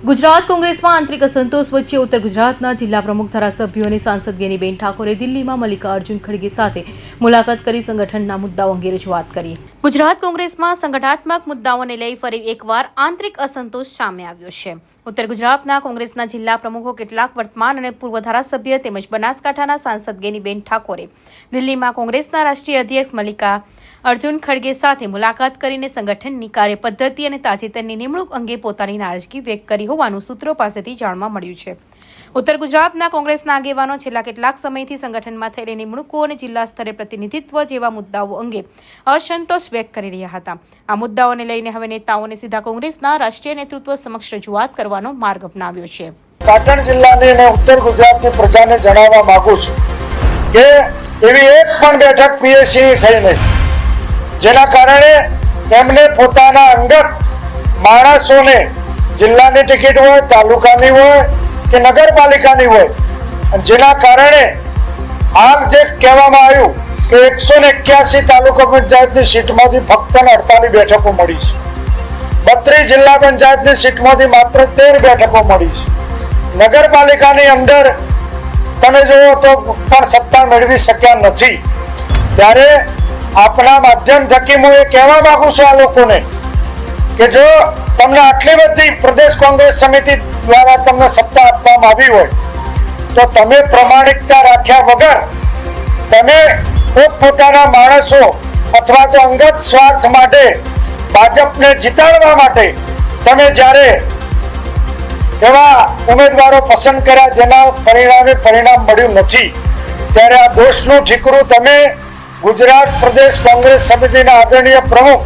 ગુજરાત કોંગ્રેસમાં આંતરિક અસંતોષ વચ્ચે ઉત્તર ગુજરાતના જિલ્લા પ્રમુખ ધારાસભ્યો અને સાંસદ ગેનીબેન ઠાકોરે દિલ્હીમાં મલ્લિકાર્જુન ખડગે સાથે મુલાકાત કરી સંગઠનના મુદ્દાઓ અંગે રજૂઆત કરી। ગુજરાત કોંગ્રેસમાં સંગઠનાત્મક મુદ્દાઓને લઈ ફરી એકવાર આંતરિક અસંતોષ સામે આવ્યો છે। ઉત્તર ગુજરાતના કોંગ્રેસના જિલ્લા પ્રમુખો, કેટલાક વર્તમાન અને પૂર્વ ધારાસભ્ય તેમજ બનાસકાંઠાના સાંસદ ગેનીબેન ઠાકોરે દિલ્હીમાં કોંગ્રેસના રાષ્ટ્રીય અધ્યક્ષ મલ્લિકાર્જુન ખડગે સાથે મુલાકાત કરીને સંગઠનની કાર્યપદ્ધતિ અને તાજેતરની નિમણૂક અંગે પોતાની નારાજગી વ્યક્ત કરી હોવાનું સૂત્રો પાસેથી જાણવા મળ્યું છે। ઉત્તર ગુજરાતના કોંગ્રેસના આગેવાનો છેલ્લા કેટલાક સમયથી સંગઠનમાં થયેલી નિમણૂકો અને જિલ્લા સ્તરે પ્રતિનિધિત્વ જેવા મુદ્દાઓ અંગે અસંતોષ વ્યક્ત કરી રહ્યા હતા। આ મુદ્દાઓને લઈને હવે નેતાઓને સીધા કોંગ્રેસના રાષ્ટ્રીય નેતૃત્વ સમક્ષ રજૂઆત કરવાનો માર્ગ અપનાવ્યો છે। પાટણ જિલ્લાની અને ઉત્તર ગુજરાતની પ્રજાને જણાવવા માંગુ છું કે એવી એક પણ બેઠક પીએસસીની થઈ નહીં, જેના કારણે એમને પોતાના અંગત માણસોને જિલ્લાની ટિકિટ હોય, તાલુકાની હોય કે નગરપાલિકાની હોય, જેના કારણે હાલ જે કહેવામાં આવ્યું કે 181 તાલુકા પંચાયતની સીટમાંથી ફક્ત 48 બેઠકો મળી છે, 32 જિલ્લા પંચાયતની સીટમાંથી માત્ર 13 બેઠકો મળી છે, નગરપાલિકાની અંદર તમે જુઓ તો પણ સત્તા મેળવી શક્યા નથી। ત્યારે આપના માધ્યમ થકી હું એ કહેવા માંગુ છું આ લોકોને કે જો તમને આટલી બધી પ્રદેશ કોંગ્રેસ સમિતિ દ્વારા તમને સત્તા આપવામાં આવી હોય તો તમે પ્રમાણિકતા રાખ્યા વગર તમે પોતપોતાના માણસો અથવા તો અંગત સ્વાર્થ માટે ભાજપને જીતાડવા માટે તમે જ્યારે એવા ઉમેદવારો પસંદ કર્યા જેના પરિણામ મળ્યું નથી, ત્યારે આ દોષનું ઠીકરું તમે ગુજરાત પ્રદેશ કોંગ્રેસ સમિતિના આદરણીય પ્રમુખ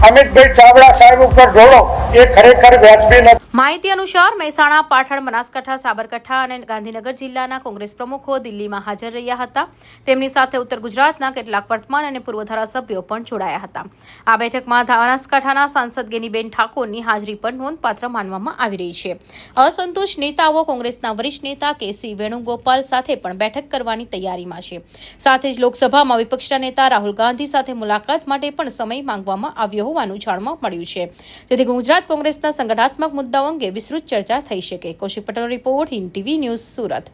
અમિતભાઈ ચાવડા સાહેબ ઉપર ઢોળો એ ખરેખર વ્યાજબી નથી। માહિતી અનુસાર મહેસાણા, પાટણ, બનાસકાંઠા, સાબરકાંઠા અને ગાંધીનગર જિલ્લાના કોંગ્રેસ પ્રમુખો દિલ્હીમાં હાજર રહ્યા હતા। તેમની સાથે ઉત્તર ગુજરાતના કેટલાક વર્તમાન અને પૂર્વ ધારાસભ્યો પણ જોડાયા હતા। આ બેઠકમાં બનાસકાંઠાના સાંસદ ગેનીબેન ઠાકોરની હાજરી પણ નોંધપાત્ર માનવામાં આવી રહી છે। અસંતુષ્ટ નેતાઓ કોંગ્રેસના વરિષ્ઠ નેતા કે.સી. વેણુગોપાલ સાથે પણ બેઠક કરવાની તૈયારીમાં છે। સાથે જ લોકસભામાં વિપક્ષના નેતા રાહુલ ગાંધી સાથે મુલાકાત માટે પણ સમય માંગવામાં આવ્યો હોવાનું જાણવા મળ્યું છે, જેથી ગુજરાત કોંગ્રેસના સંગઠનાત્મક મુદ્દાઓ અંગે વિસ્તૃત ચર્ચા થઈ શકે। કૌશિક પટેલનો report, Hind TV news, Surat.